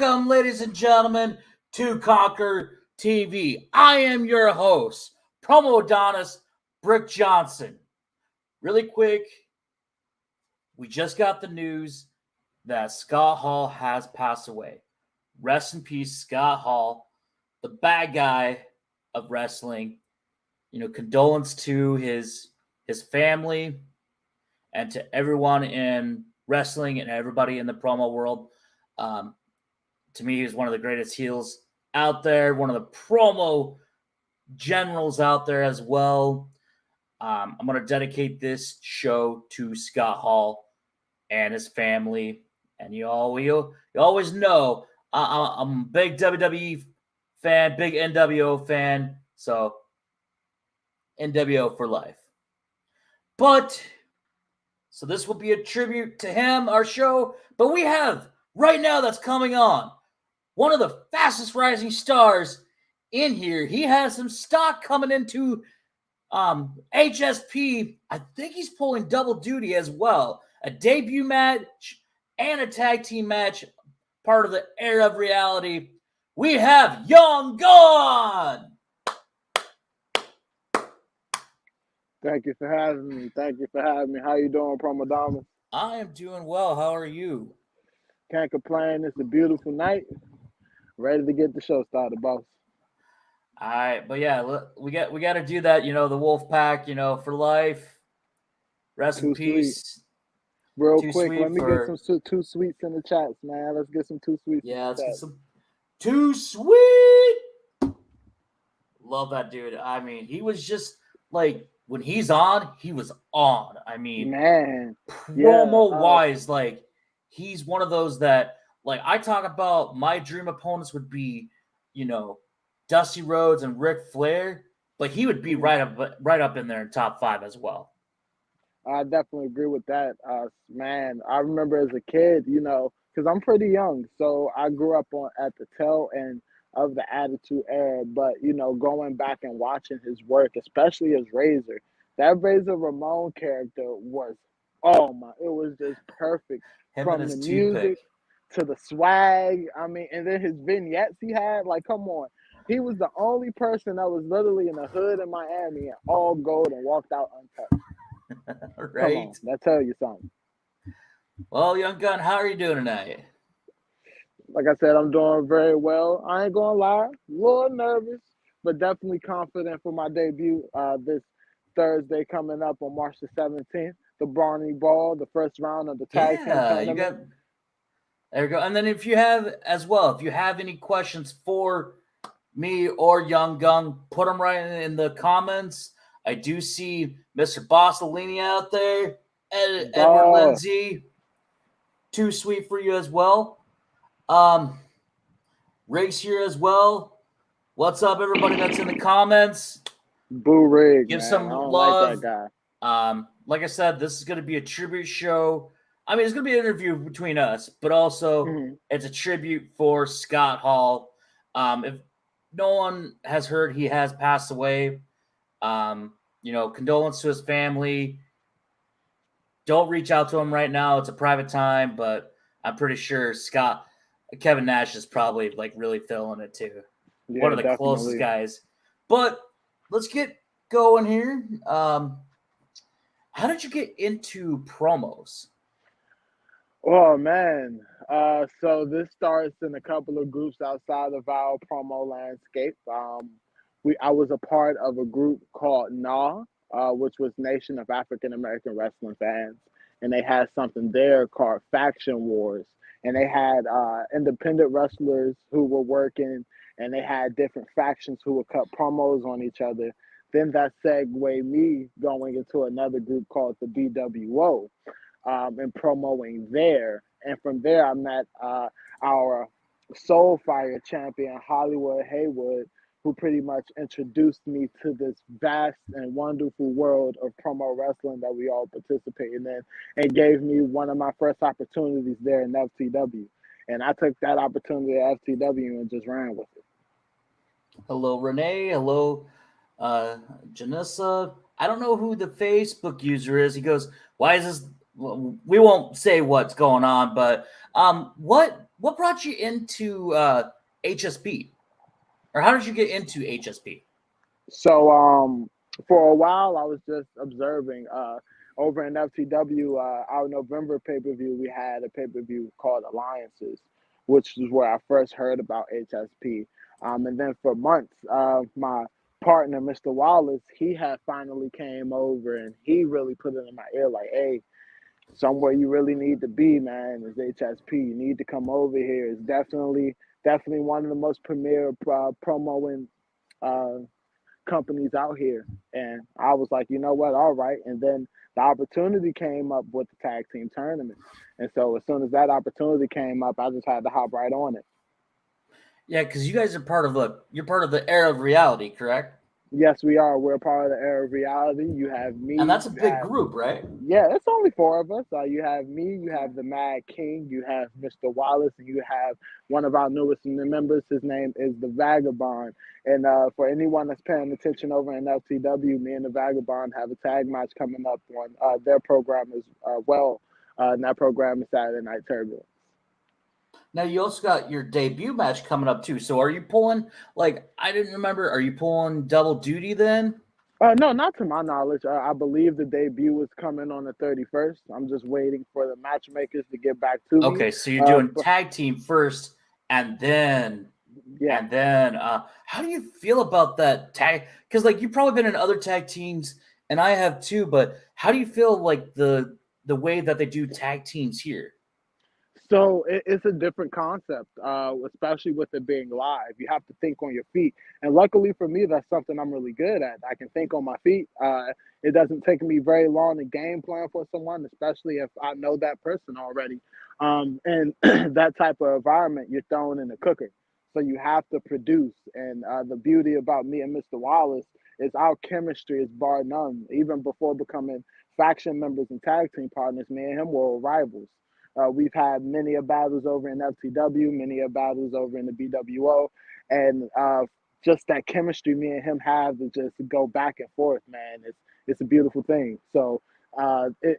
Welcome, ladies and gentlemen, to Conqueror TV. I am your host, Promo Adonis Brick Johnson. Really quick, we just got the news that Scott Hall has passed away. Rest in peace, Scott Hall, the bad guy of wrestling. Condolence to his family and to everyone in wrestling and everybody in the promo world. To me, he's one of the greatest heels out there, one of the promo generals out there as well. I'm going to dedicate this show to Scott Hall and his family. And you always know I'm a big WWE fan, big NWO fan. So NWO for life. So this will be a tribute to him, our show. But we have, right now that's coming on, one of the fastest rising stars in here. He has some stock coming into HSP. I think he's pulling double duty as well. A debut match and a tag team match, part of the Era of Reality. We have Young Gun! Thank you for having me. How you doing, Promo Diamond? I am doing well. How are you? Can't complain. It's a beautiful night. Ready to get the show started, boss. All right, but yeah, we got to do that. The Wolf Pack, for life. Rest in peace. Real quick, let me get some two sweets in the chats, man. Let's get some two sweets. Yeah, let's get some two sweet. Love that dude. I mean, he was just like, when he's on, he was on. I mean, man, promo-wise, he's one of those that, I talk about my dream opponents would be, Dusty Rhodes and Ric Flair, but he would be right up in there in top 5 as well. I definitely agree with that. Man, I remember as a kid, because I'm pretty young, so I grew up at the tail end of the Attitude Era, but going back and watching his work, especially as Razor, that Razor Ramon character was, it was just perfect. From the music to the swag, and then his vignettes he had, come on. He was the only person that was literally in the hood in Miami and all gold and walked out untouched. Right. Come on, that tell you something. Well, Young Gun, how are you doing tonight? Like I said, I'm doing very well. I ain't gonna lie, a little nervous, but definitely confident for my debut this Thursday coming up on March the 17th. The Barney Ball, the first round of the tag team tournament. There you go. And then if you have any questions for me or Young Gun, put them right in the comments. I do see Mr. Bossolini out there, Edward Lindsay, too sweet for you as well. Riggs here as well. What's up, everybody that's in the comments? Boo Riggs. Give some love. Like that guy. Like I said, this is going to be a tribute show. I mean, it's going to be an interview between us, but also it's a tribute for Scott Hall. If no one has heard, he has passed away. Condolence to his family. Don't reach out to him right now. It's a private time, but I'm pretty sure Kevin Nash is probably really feeling it too. Yeah, one of the closest guys. But let's get going here. How did you get into promos? Oh man. So this starts in a couple of groups outside of our promo landscape. I was a part of a group called NAW, which was Nation of African American Wrestling Fans, and they had something there called Faction Wars. And they had independent wrestlers who were working, and they had different factions who would cut promos on each other. Then that segued me going into another group called the BWO and promoting there. And from there, I met our Soulfire champion, Hollywood Haywood, who pretty much introduced me to this vast and wonderful world of promo wrestling that we all participated in, and gave me one of my first opportunities there in FTW. And I took that opportunity at FTW and just ran with it. Hello, Renee. Hello, Janissa. I don't know who the Facebook user is. He goes, why is this? We won't say what's going on, but what what brought you into HSP, or how did you get into HSP? So for a while I was just observing. Over in FTW, our November pay per view, we had a pay per view called Alliances, which is where I first heard about HSP. And then for months, my partner, Mr. Wallace, he had finally came over and he really put it in my ear like, "Hey, somewhere you really need to be, man, is HSP. You need to come over here. It's definitely one of the most premier promoing uh, companies out here." And I was like, you know what, all right. And then the opportunity came up with the tag team tournament. And so as soon as that opportunity came up, I just had to hop right on it. Yeah, because you guys are part of the era of reality, correct? Yes, we are. We're part of the era of reality. You have And me, that's a you big have group, right? yeah, it's only four of us. You have me, you have the Mad King, you have Mr. Wallace, and you have one of our newest members. His name is the Vagabond. And for anyone that's paying attention over in LTW, me and the Vagabond have a tag match coming up on their program as well. And that program is Saturday Night Turbulence. Now you also got your debut match coming up too. So are you pulling like I didn't remember? Are you pulling double duty then? No, not to my knowledge. I believe the debut is coming on the 31st. I'm just waiting for the matchmakers to get back to me. Okay, so you're doing But tag team first, and then yeah. how do you feel about that tag? Because like you've probably been in other tag teams, and I have too. But how do you feel like the way that they do tag teams here? So it's a different concept, especially with it being live. You have to think on your feet, and luckily for me, that's something I'm really good at. I can think on my feet. It doesn't take me very long to game plan for someone, especially if I know that person already. And that type of environment, you're thrown in the cooker, so you have to produce. And the beauty about me and Mr. Wallace is our chemistry is bar none. Even before becoming faction members and tag team partners, me and him were rivals. We've had many of battles over in FTW, many of battles over in the BWO, and just that chemistry me and him have to just go back and forth, man. It's a beautiful thing. So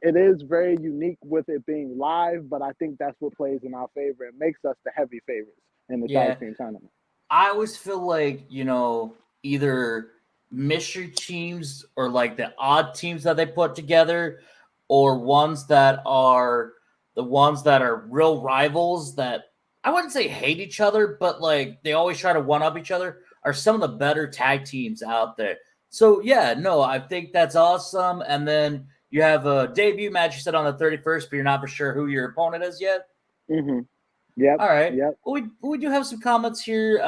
it is very unique with it being live, but I think that's what plays in our favor. It makes us the heavy favorites in the tag Yeah, team tournament. I always feel like either mystery teams or like the odd teams that they put together, or ones that are real rivals that I wouldn't say hate each other, but like they always try to one up each other, are some of the better tag teams out there. So yeah, no, I think that's awesome. And then you have a debut match you said on the 31st, but you're not for sure who your opponent is yet. Hmm. Yep. All right. Yep. Well, we do have some comments here.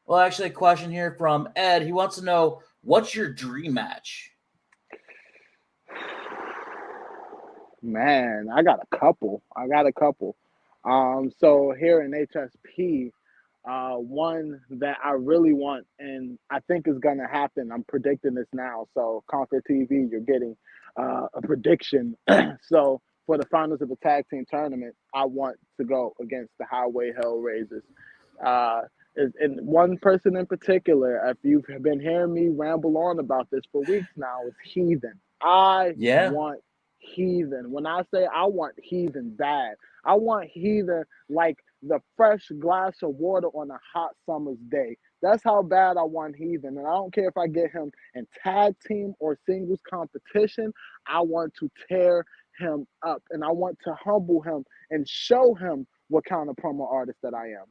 Well, actually, a question here from Ed. He wants to know what's your dream match. Man, I got a couple. I got a couple. So here in HSP, one that I really want and I think is gonna happen. I'm predicting this now. So Conquer TV, you're getting a prediction. So for the finals of the tag team tournament, I want to go against the Highway Hellraisers. Uh, and one person in particular, if you've been hearing me ramble on about this for weeks now, is Heathen. I Yeah. want Heathen. When I say I want Heathen bad, I want Heathen like the fresh glass of water on a hot summer's day. That's how bad I want Heathen. And I don't care if I get him in tag team or singles competition. I want to tear him up and I want to humble him and show him what kind of promo artist that I am.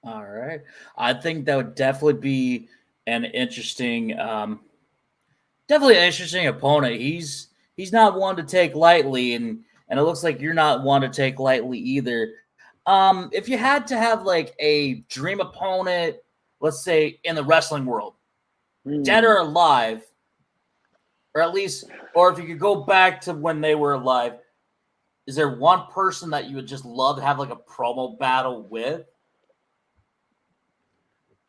All right. I think that would an interesting, um, definitely an interesting opponent. He's not one to take lightly, and it looks like you're not one to take lightly either. If you had to have like a dream opponent, let's say in the wrestling world, dead Hmm. or alive, or at least, or if you could go back to when they were alive, is there one person that you would just love to have like a promo battle with?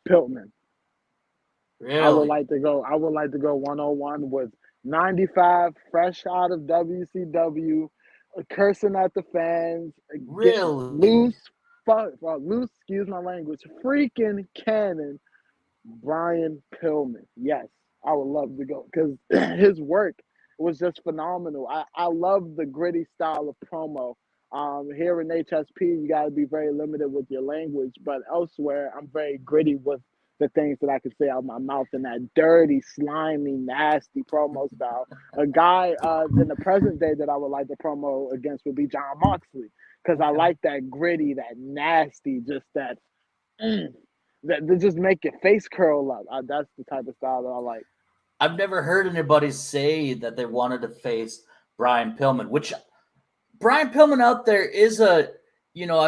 Piltman. I would Really? like to go. I would like to go 101 with 95 fresh out of WCW, cursing at the fans, get Really? loose, loose. Excuse my language. Freaking cannon, Brian Pillman. Yes, I would love to go because his work was just phenomenal. I love the gritty style of promo. Here in HSP, you got to be very limited with your language, but elsewhere, I'm very gritty with the things that I can say out of my mouth in that dirty, slimy, nasty promo style. A guy in the present day that I would like to promo against would be John Moxley, because I Okay. like that gritty, that nasty, just mm, that just make your face curl up. That's the type of style that I like. I've never heard anybody say that they wanted to face Brian Pillman, which Brian Pillman out there is I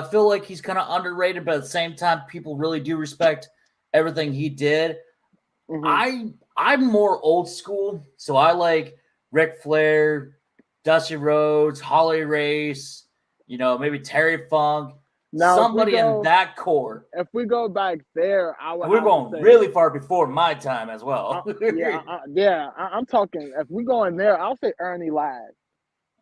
feel like he's kind of underrated, but at the same time, people really do respect everything he did. Hmm. I'm more old school, so I like Ric Flair, Dusty Rhodes, Holly Race, maybe Terry Funk, Now, somebody in that core. if we go back there, I would And we're have to going say, really far before my time as well. I'm talking. If we go in there, I'll say Ernie Ladd.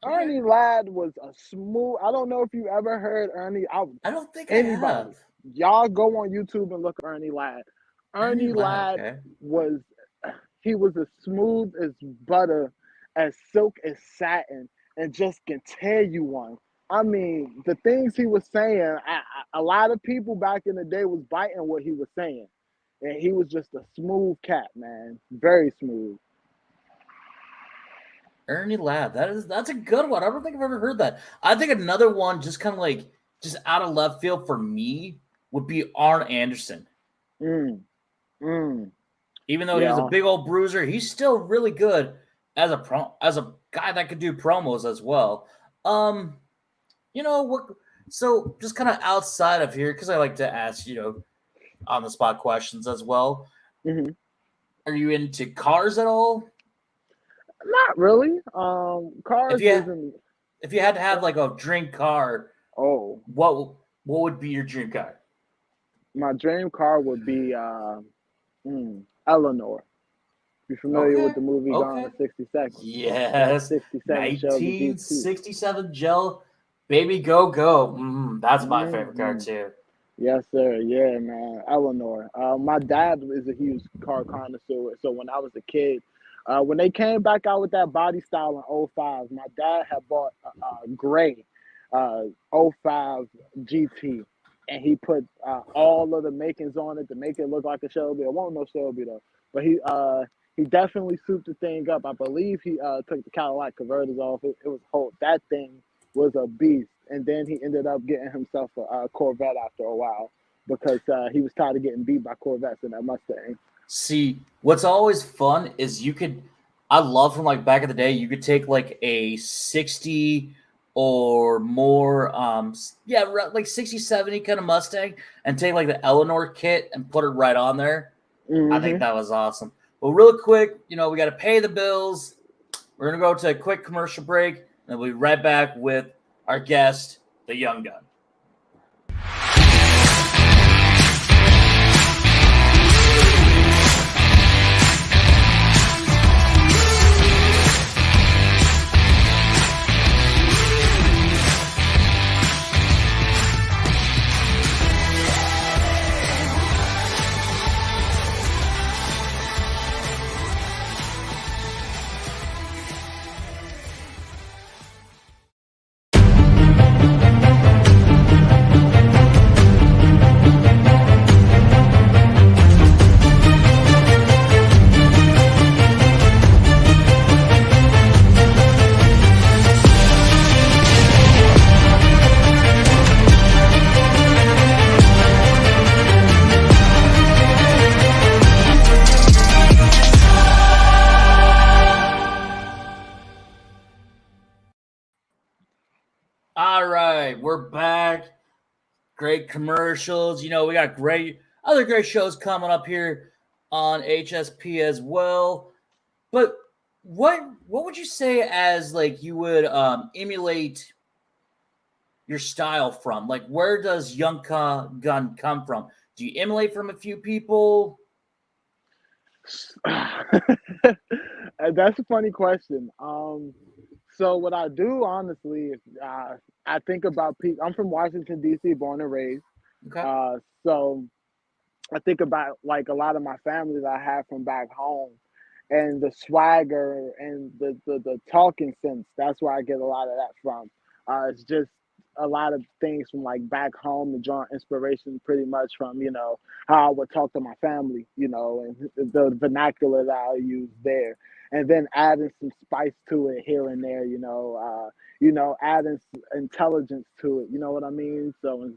Okay. Ernie Ladd was a smooth. I don't know if you ever heard Ernie. I don't think I Anybody, have. y'all go on YouTube and look at Ernie Ladd. Ernie Ernie Ladd, Ladd okay. was he was as smooth as butter, as silk as satin, and just can tear you one. I mean, the things he was saying, a lot of people back in the day was biting what he was saying, and he was just a smooth cat, man, very smooth. Ernie Ladd. That's a good one. I don't think I've ever heard that. I think another one just kind of like just out of left field for me would be Arn Anderson. Mm, mm, Even though he was a yeah. big old bruiser, he's still really good as a guy that could do promos as well. Um, what? So just kind of outside of here, because I like to ask on the spot questions as well. Hmm. Are you into cars at all? Not really. If Cars you isn't. if you had to have like a dream car, Oh, what would be your dream car? my dream car would be Eleanor. You familiar with Okay. the movie Gone Okay. in 60 Seconds? That Yes. 67 Shelby GT. 1967 Gel Baby Go Go. That's my favorite car Hmm. too. Yes, sir. Yeah, man. Eleanor. My dad is a huge car connoisseur. So when I was a kid, when they came back out with that body style in '05, my dad had bought a gray '05 GT. And he put all of the makings on it to make it look like a Shelby. It won't no Shelby though. But he definitely souped the thing up. I believe he took the Cadillac converters off. It was whole. That thing was a beast. And then he ended up getting himself a Corvette after a while because he was tired of getting beat by Corvettes in that Mustang. See, what's always fun is I love from like back in the day, you could take like a 60 or more, like 60, 70 kind of Mustang and take like the Eleanor kit and put it right on there. I think Mm-hmm. that was awesome. Well, real quick, we got to pay the bills. We're going to go to a quick commercial break and we'll be right back with our guest, the Young Gun. All right, we're back. Great commercials. We got other great shows coming up here on HSP as well. But what would you say as like you would emulate your style from? Like where does Young Gun come from? Do you emulate from a few people? That's a funny question. So what I do honestly, I think about people. I'm from Washington D.C., born and raised. Okay. So I think about like a lot of my family that I have from back home, and the swagger and the talking sense. That's where I get a lot of that from. It's just a lot of things from like back home and drawing inspiration pretty much from, how I would talk to my family, and the vernacular that I use there. And then adding some spice to it here and there, adding intelligence to it, you know what I mean? So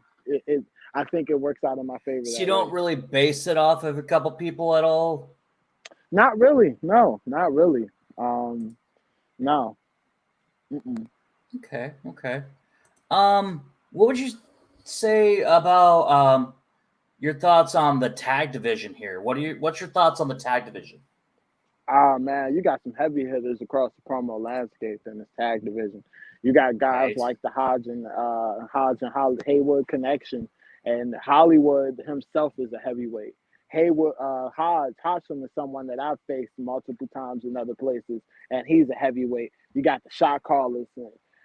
I think it works out in my favor So you that way. don't really base it off of a couple people at all? Not really. No, not really. No. Mm-mm. Okay. What would you say about your thoughts on the tag division here? What's your thoughts on the tag division? Ah man, you got some heavy hitters across the promo landscape in this tag division. You got guys Right. like the Hodge and Haywood connection, and Hollywood himself is a heavyweight. Haywood, Hodgson is someone that I've faced multiple times in other places, and he's a heavyweight. You got the shot callers,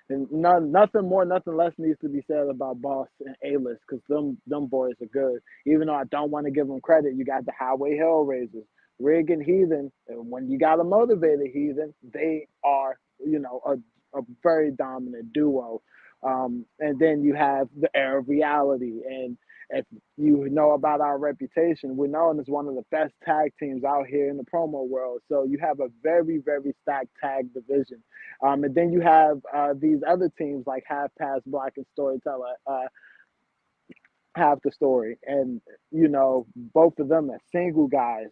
and nothing more, nothing less needs to be said about Boss and A-List because them boys are good. Even though I don't want to give them credit, you got the Highway Hellraisers. Rig and Heathen, and when you got a motivated Heathen, they are, a very dominant duo. And then you have the Air of Reality. And if you know about our reputation, we're known as one of the best tag teams out here in the promo world. So you have a very, very stacked tag division. And then you have these other teams like Half Past Black and Storyteller. Half the story. And, both of them as single guys,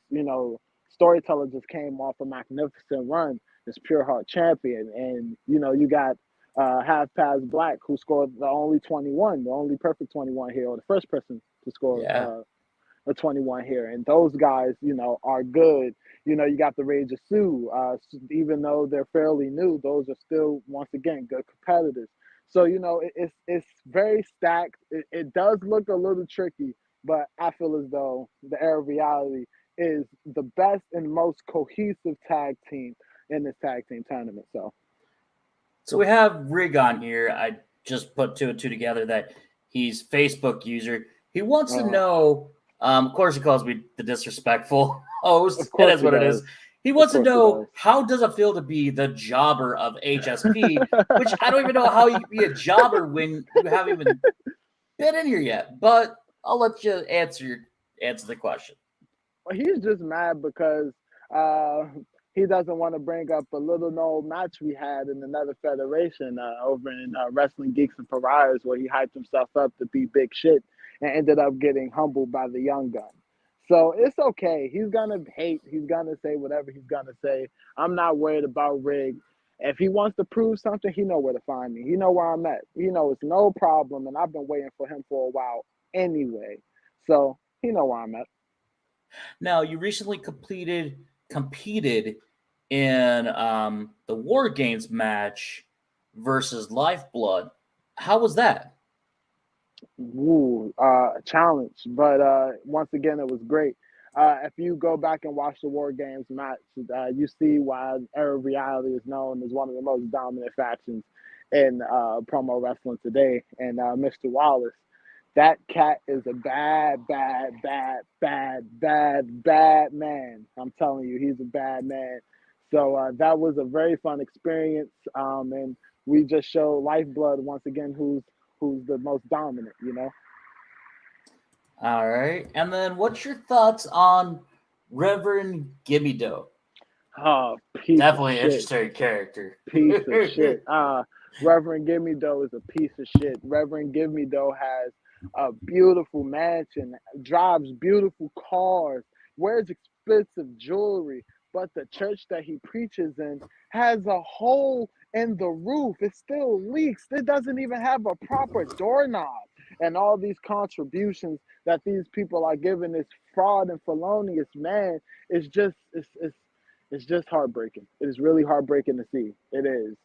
Storyteller just came off a magnificent run as Pure Heart champion. And, you got Half Past Black who scored the only 21, the only perfect 21 here, or the first person to score Yeah. a 21 here. And those guys, are good. You got the Rage of Sue. Even though they're fairly new, those are still, once again, good competitors. So, it's very stacked. It does look a little tricky, but I feel as though the Air of Reality is the best and most cohesive tag team in this tag team tournament. So we have Rig on here. I just put two and two together that he's Facebook user. He wants to know. Of course, he calls me the disrespectful host. Of It course is he what it does. is. He wants to course he know does. how does it feel to be the jobber of HSP, which I don't even know how you can be a jobber when you haven't even been in here yet. But I'll let you answer the question. Well, he's just mad because uh, he doesn't want to bring up a little known match we had in another federation over in Wrestling Geeks and Pariahs, where he hyped himself up to be big shit and ended up getting humbled by the young gun. So it's okay. He's gonna hate. He's gonna say whatever he's gonna say. I'm not worried about Rig. If he wants to prove something, he know where to find me. He know where I'm at. He know it's no problem, and I've been waiting for him for a while anyway. So he know where I'm at. Now, you recently competed in the War Games match versus Lifeblood. How was that? Challenge. But once again, it was great. If you go back and watch the War Games match, you see why Air Reality is known as one of the most dominant factions in promo wrestling today. And Mr. Wallace, that cat is a bad, bad, bad, bad, bad, bad man. I'm telling you, he's a bad man. So that was a very fun experience. And we just show Lifeblood once again who's the most dominant. All right. And then what's your thoughts on Reverend Gimme Doe? Oh, piece of Definitely an shit. interesting character. Piece of shit. Reverend Gimme Doe is a piece of shit. Reverend Gimme Doe has a beautiful mansion, drives beautiful cars, wears expensive jewelry, but the church that he preaches in has a hole in the roof. It still leaks. It doesn't even have a proper doorknob. And all these contributions that these people are giving this fraud and felonious man is just it's just heartbreaking. It is really heartbreaking to see. It is.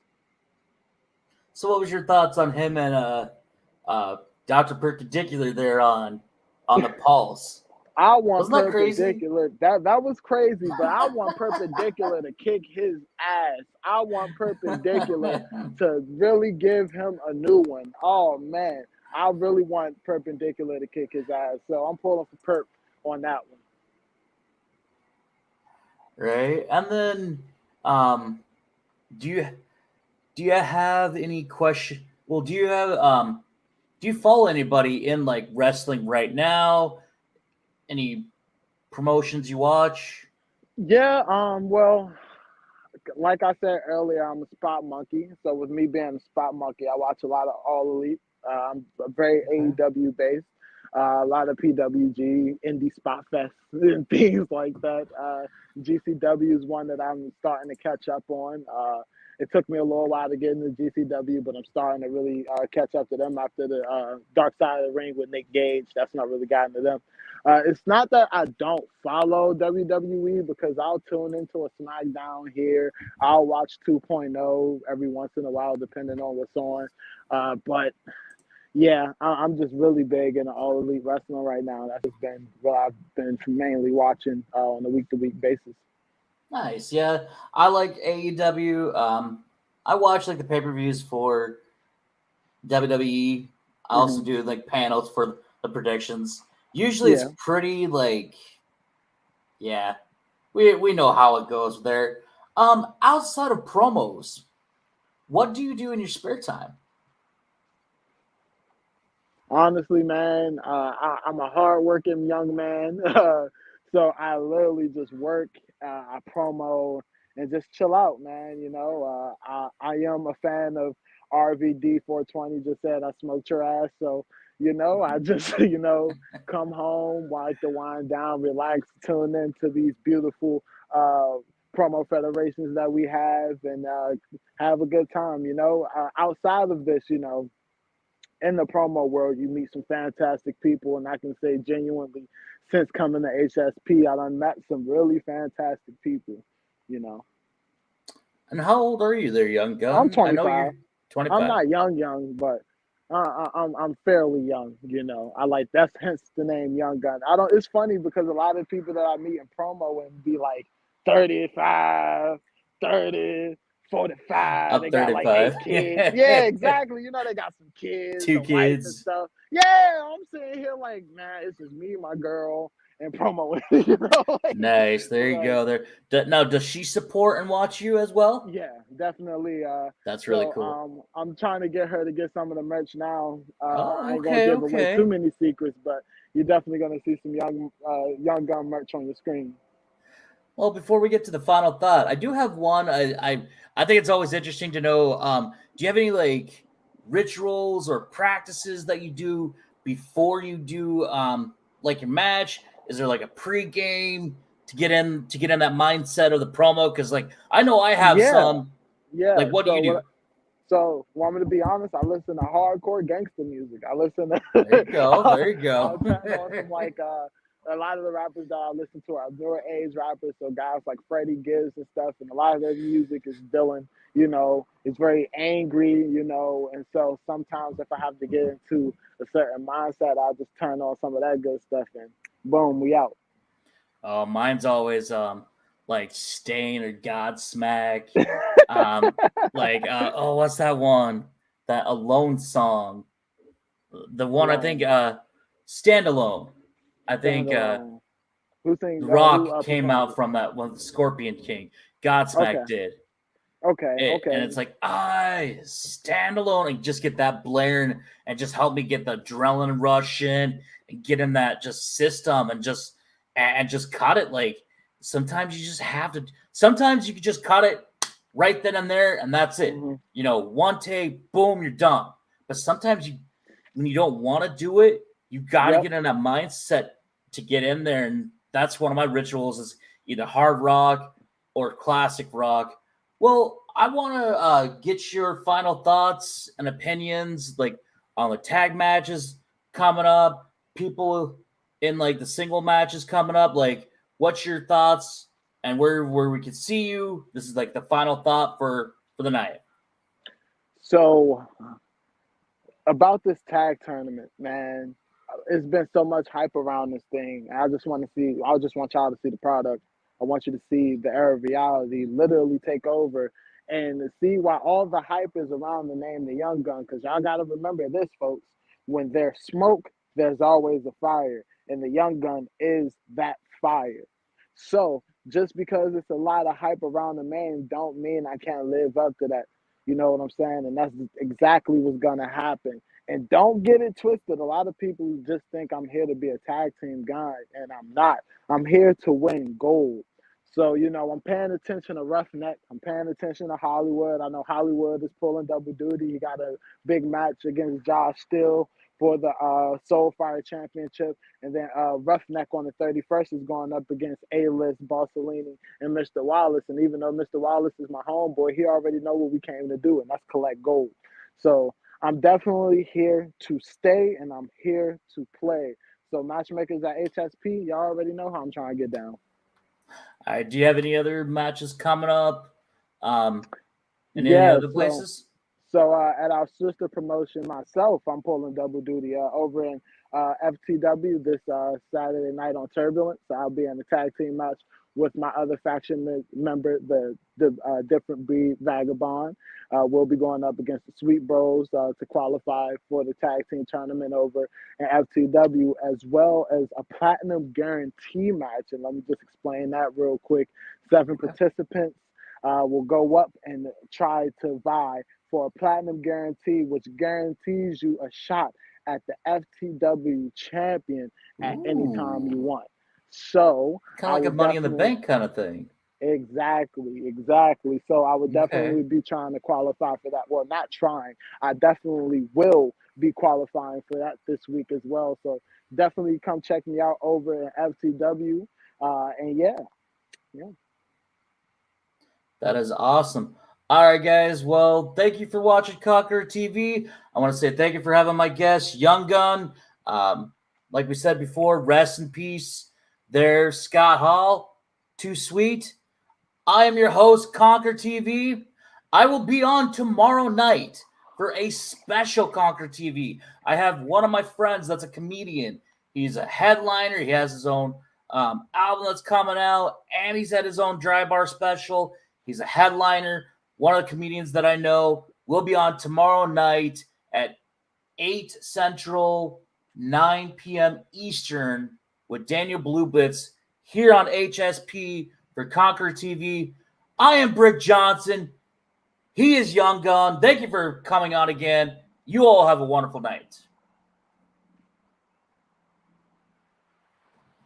So, what was your thoughts on him and Dr. Perpendicular there on the Pulse? I want Wasn't that crazy? Perpendicular. That was crazy, but I want Perpendicular to kick his ass. I want Perpendicular to really give him a new one. Oh man, I really want Perpendicular to kick his ass. So I'm pulling for Perp on that one. Right, and then do you have any question? Well, do you have Do you follow anybody in like wrestling right now? Any promotions you watch? Yeah, well, like I said earlier, I'm a spot monkey. So with me being a spot monkey, I watch a lot of All Elite. I'm very Okay. AEW based. A lot of PWG, Indie Spot Fest, and things like that. GCW is one that I'm starting to catch up on. It took me a little while to get into GCW, but I'm starting to really catch up to them after the Dark Side of the Ring with Nick Gage. That's not really gotten to them. It's not that I don't follow WWE because I'll tune into a SmackDown here. I'll watch 2.0 every once in a while, depending on what's on. But yeah, I'm just really big into All Elite Wrestling right now. That's just been what I've been mainly watching on a week to week basis. Nice. Yeah, I like AEW. I watch like the pay per views for WWE. I also Hmm. do like panels for the predictions. Usually, it's Yeah. pretty like yeah. We know how it goes there. Outside of promos, what do you do in your spare time? Honestly, man, I'm a hardworking young man, so I literally just work, I promo, and just chill out, man. I am a fan of RVD 420. Just said I smoked your ass, so I just come home, like to wind down, relax, tune into these beautiful promo federations that we have, and have a good time. Outside of this, in the promo world, you meet some fantastic people, and I can say genuinely, since coming to HSP, I done met some really fantastic people. You know, And how old are you there, young I'm gun? I know 25. you're I'm 25. not young, but I'm fairly young. I like that's hence the name Young Gun. I don't. It's funny because a lot of people that I meet in promo and be like 35, 30, 45. I'm They got like 8 35. kids. Yeah, exactly. They got some kids, Two a wife and kids. stuff. Yeah, I'm sitting here like, man, it's just me, my girl, and promo. Nice. There you Like go. There. Now, does she support and watch you as well? yeah, definitely. That's really So cool. I'm trying to get her to get some of the merch now. I Oh, ain't gonna okay, give away too okay. many secrets, but you're definitely gonna see some young gun merch on your screen. Well, before we get to the final thought, I do have one. I think it's always interesting to know. Do you have any like rituals or practices that you do before you do like your match? Is there like a pregame to get in that mindset of the promo? Because like I know I have Yeah, some. yeah. Like, what do you do? So want me to be honest? I listen to hardcore gangster music. I listen There you to. go. There you I'll go. turn on some like a lot of the rappers that I listen to are newer age rappers. So guys like Freddie Gibbs and stuff, and a lot of their music is Dylan. It's very angry. And so sometimes if I have to get into a certain mindset, I'll just turn on some of that good stuff, and boom, we out. Mine's always like Stain or Godsmack. Um, like what's that one? That Alone song. The one I think Alone, Standalone. I stand think alone. Who sing? Who Rock came performs out it? from that one. Scorpion King. Godsmack Okay, did okay, it, and okay. it's like I stand alone and just get that blaring and just help me get the adrenaline rush in and get in that just system and just cut it. Like sometimes you just have to. Sometimes you can just cut it right then and there, and that's it. Hmm. One take, boom, you're done. But sometimes when you don't want to do it, you got to Yep. get in that mindset to get in there, and that's one of my rituals is either hard rock or classic rock. Well, I want to get your final thoughts and opinions, like on the tag matches coming up, people in like the single matches coming up. Like, what's your thoughts and where we can see you? This is like the final thought for the night. So about this tag tournament, man, it's been so much hype around this thing. I just want to see. I just want y'all to see the product. I want you to see the air of reality literally take over, and to see why all the hype is around the name the Young Gun. Because y'all got to remember this, folks. When there's smoke, there's always a fire, and the Young Gun is that fire. So just because it's a lot of hype around the name, don't mean I can't live up to that. You know what I'm saying? And that's exactly what's gonna happen. And don't get it twisted. A lot of people just think I'm here to be a tag team guy, and I'm not. I'm here to win gold. So, I'm paying attention to Roughneck. I'm paying attention to Hollywood. I know Hollywood is pulling double duty. He got a big match against Josh Steele for the Soulfire Championship. And then Roughneck on the 31st is going up against A-List, Barcelini, and Mr. Wallace. And even though Mr. Wallace is my homeboy, he already know what we came to do, and that's collect gold. So I'm definitely here to stay, and I'm here to play. So matchmakers at HSP, y'all already know how I'm trying to get down. All right. Do you have any other matches coming up? In any Yeah, other places? So at our sister promotion, myself, I'm pulling double duty over in FTW this Saturday night on Turbulence. So I'll be in a tag team match with my other faction member, the Different Breed Vagabond. We'll be going up against the Sweet Bros to qualify for the tag team tournament over in FTW, as well as a platinum guarantee match. And let me just explain that real quick. 7 participants will go up and try to vie for a platinum guarantee, which guarantees you a shot at the FTW champion at any time you want. So kind of like a Money in the Bank kind of thing. Exactly. So I would definitely be trying to qualify for that. Well, not trying. I definitely will be qualifying for that this week as well. So definitely come check me out over at FTW. And yeah. That is awesome. All right, guys. Well, thank you for watching Conqueror TV. I want to say thank you for having my guest, Young Gun. Like we said before, rest in peace there, Scott Hall. Too sweet. I am your host, Conqueror TV. I will be on tomorrow night for a special Conqueror TV. I have one of my friends that's a comedian. He's a headliner. He has his own album that's coming out, and he's had his own dry bar special. He's a headliner. One of the comedians that I know will be on tomorrow night at 8 Central, 9 p.m. Eastern with Daniel Bluebitz here on HSP for Conqueror TV. I am Brick Johnson. He is Young Gun. Thank you for coming on again. You all have a wonderful night.